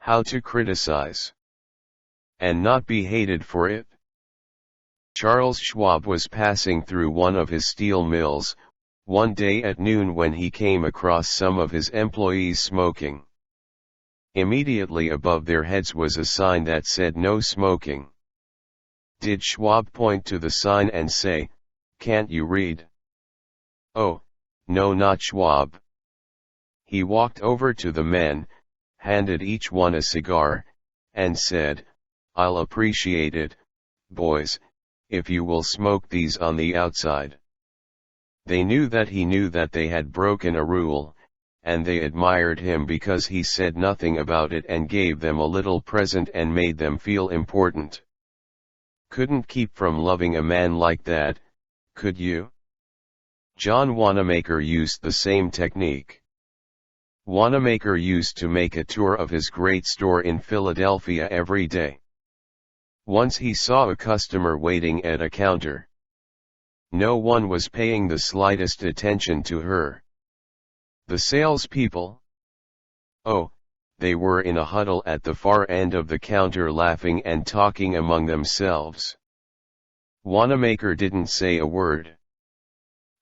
How to criticize and not be hated for it. Charles Schwab was passing through one of his steel mills, one day at noon, when he came across some of his employees smoking. Immediately above their heads was a sign that said "No smoking." Did Schwab point to the sign and say, "Can't you read?" Oh, no, not Schwab. He walked over to the men, handed each one a cigar, and said, "I'll appreciate it, boys, if you will smoke these on the outside." They knew that he knew that they had broken a rule, and they admired him because he said nothing about it and gave them a little present and made them feel important. Couldn't keep from loving a man like that, could you? John Wanamaker used the same technique. Wanamaker used to make a tour of his great store in Philadelphia every day. Once he saw a customer waiting at a counter. No one was paying the slightest attention to her. The salespeople? Oh, they were in a huddle at the far end of the counter, laughing and talking among themselves. Wanamaker didn't say a word.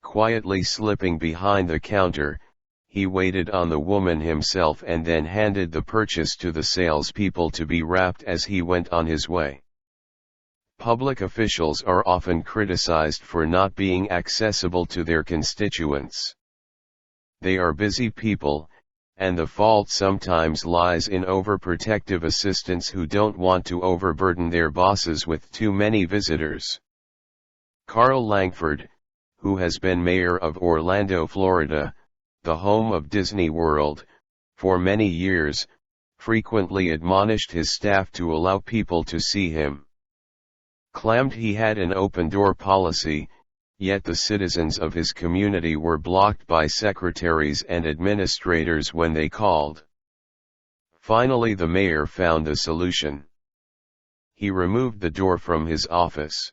Quietly slipping behind the counter, he waited on the woman himself and then handed the purchase to the salespeople to be wrapped as he went on his way. Public officials are often criticized for not being accessible to their constituents. They are busy people, and the fault sometimes lies in overprotective assistants who don't want to overburden their bosses with too many visitors. Carl Langford, who has been mayor of Orlando, Florida, the home of Disney World, for many years, frequently admonished his staff to allow people to see him. Claimed he had an open-door policy, yet the citizens of his community were blocked by secretaries and administrators when they called. Finally, the mayor found a solution. He removed the door from his office.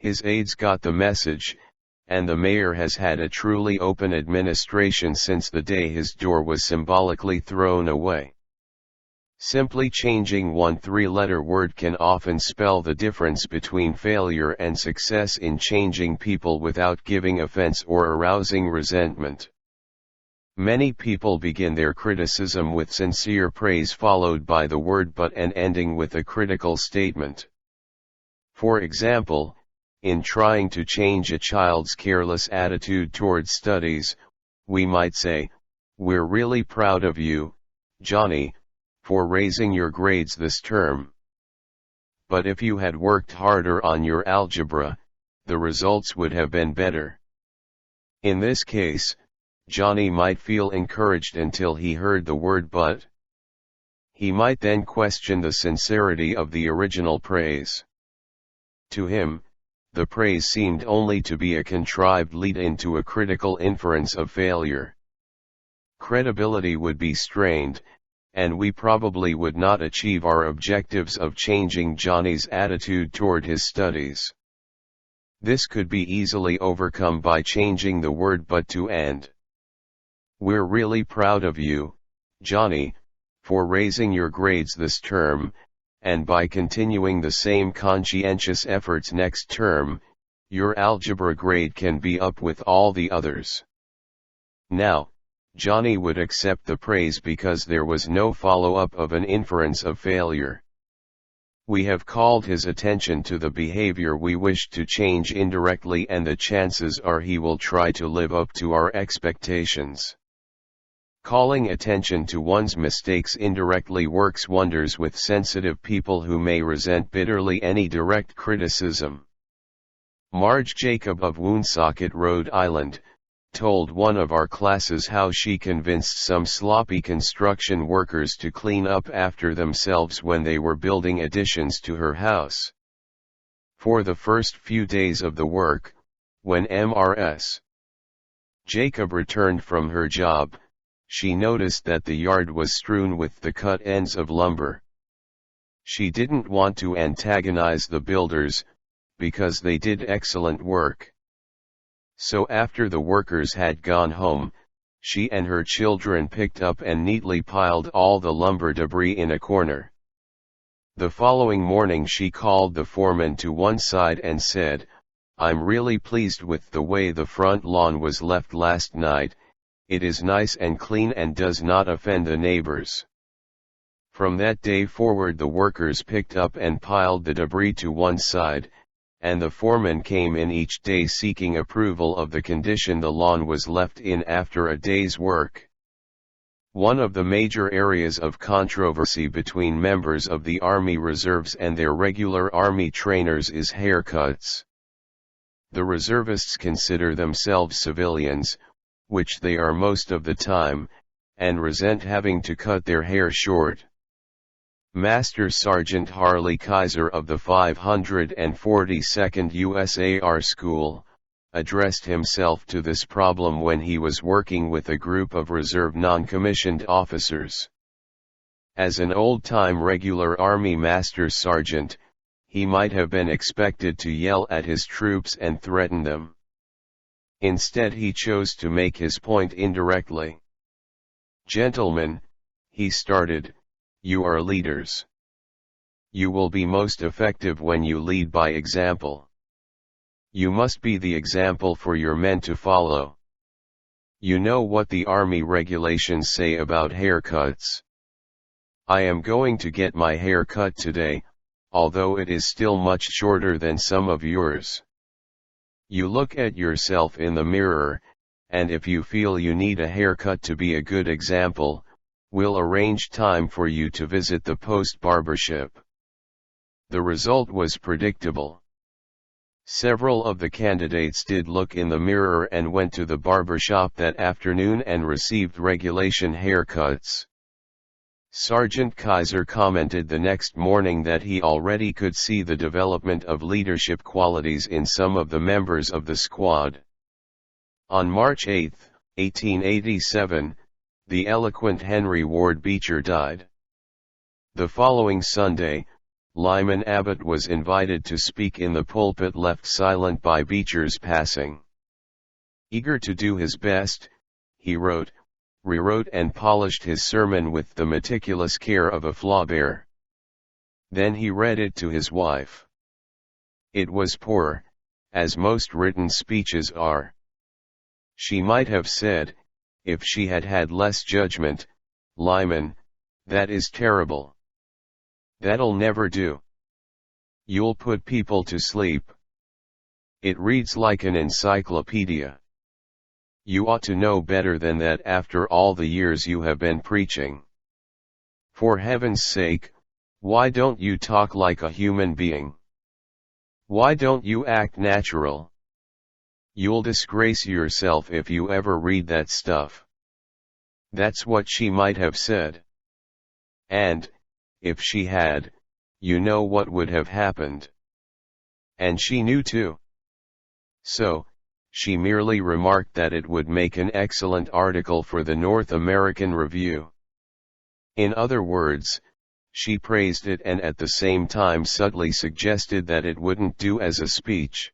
His aides got the message, and the mayor has had a truly open administration since the day his door was symbolically thrown away. Simply changing one three-letter word can often spell the difference between failure and success in changing people without giving offense or arousing resentment. Many people begin their criticism with sincere praise followed by the word "but" and ending with a critical statement. For example, in trying to change a child's careless attitude towards studies, we might say, "We're really proud of you, Johnny, for raising your grades this term. But if you had worked harder on your algebra, the results would have been better." In this case, Johnny might feel encouraged until he heard the word "but." He might then question the sincerity of the original praise. To him, the praise seemed only to be a contrived lead-in to a critical inference of failure. Credibility would be strained, and we probably would not achieve our objectives of changing Johnny's attitude toward his studies. This could be easily overcome by changing the word "but" to "and." "We're really proud of you, Johnny, for raising your grades this term, and by continuing the same conscientious efforts next term, your algebra grade can be up with all the others." Now, Johnny would accept the praise because there was no follow-up of an inference of failure. We have called his attention to the behavior we wish to change indirectly, and the chances are he will try to live up to our expectations. Calling attention to one's mistakes indirectly works wonders with sensitive people who may resent bitterly any direct criticism. Marge Jacob of Woonsocket, Rhode Island, told one of our classes how she convinced some sloppy construction workers to clean up after themselves when they were building additions to her house. For the first few days of the work, when Mrs. Jacob returned from her job, she noticed that the yard was strewn with the cut ends of lumber. She didn't want to antagonize the builders, because they did excellent work. So after the workers had gone home, She and her children picked up and neatly piled all the lumber debris in a corner. The following morning she called the foreman to one side and said, "I'm really pleased with the way the front lawn was left last night. It is nice and clean and does not offend the neighbors." From that day forward the workers picked up and piled the debris to one side, and the foreman came in each day seeking approval of the condition the lawn was left in after a day's work. One of the major areas of controversy between members of the Army Reserves and their regular Army trainers is haircuts. The reservists consider themselves civilians, which they are most of the time, and resent having to cut their hair short. Master Sergeant Harley Kaiser of the 542nd USAR School, addressed himself to this problem when he was working with a group of reserve non-commissioned officers. As an old-time regular Army Master Sergeant, he might have been expected to yell at his troops and threaten them. Instead he chose to make his point indirectly. "Gentlemen," he started, "you are leaders. You will be most effective when you lead by example. You must be the example for your men to follow. You know what the Army regulations say about haircuts. I am going to get my hair cut today, although it is still much shorter than some of yours. You look at yourself in the mirror, and if you feel you need a haircut to be a good example, we'll arrange time for you to visit the post barbershop." The result was predictable. Several of the candidates did look in the mirror and went to the barbershop that afternoon and received regulation haircuts. Sergeant Kaiser commented the next morning that he already could see the development of leadership qualities in some of the members of the squad. On March 8, 1887, the eloquent Henry Ward Beecher died. The following Sunday, Lyman Abbott was invited to speak in the pulpit left silent by Beecher's passing. Eager to do his best, he wrote, rewrote and polished his sermon with the meticulous care of a flaubear. Then he read it to his wife. It was poor, as most written speeches are. She might have said, if she had had less judgment, "Lyman, that is terrible. That'll never do. You'll put people to sleep. It reads like an encyclopedia. You ought to know better than that after all the years you have been preaching. For heaven's sake, why don't you talk like a human being? Why don't you act natural? You'll disgrace yourself if you ever read that stuff." That's what she might have said. And, if she had, you know what would have happened. And she knew too. So, she merely remarked that it would make an excellent article for the North American Review. In other words, she praised it and at the same time subtly suggested that it wouldn't do as a speech.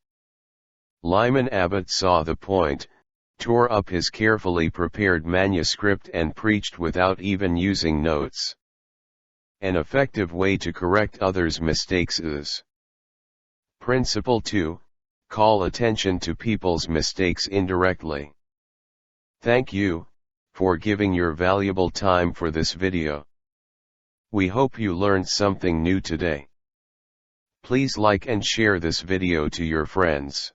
Lyman Abbott saw the point, tore up his carefully prepared manuscript and preached without even using notes. An effective way to correct others' mistakes is: Principle 2, call attention to people's mistakes indirectly. Thank you for giving your valuable time for this video. We hope you learned something new today. Please like and share this video to your friends.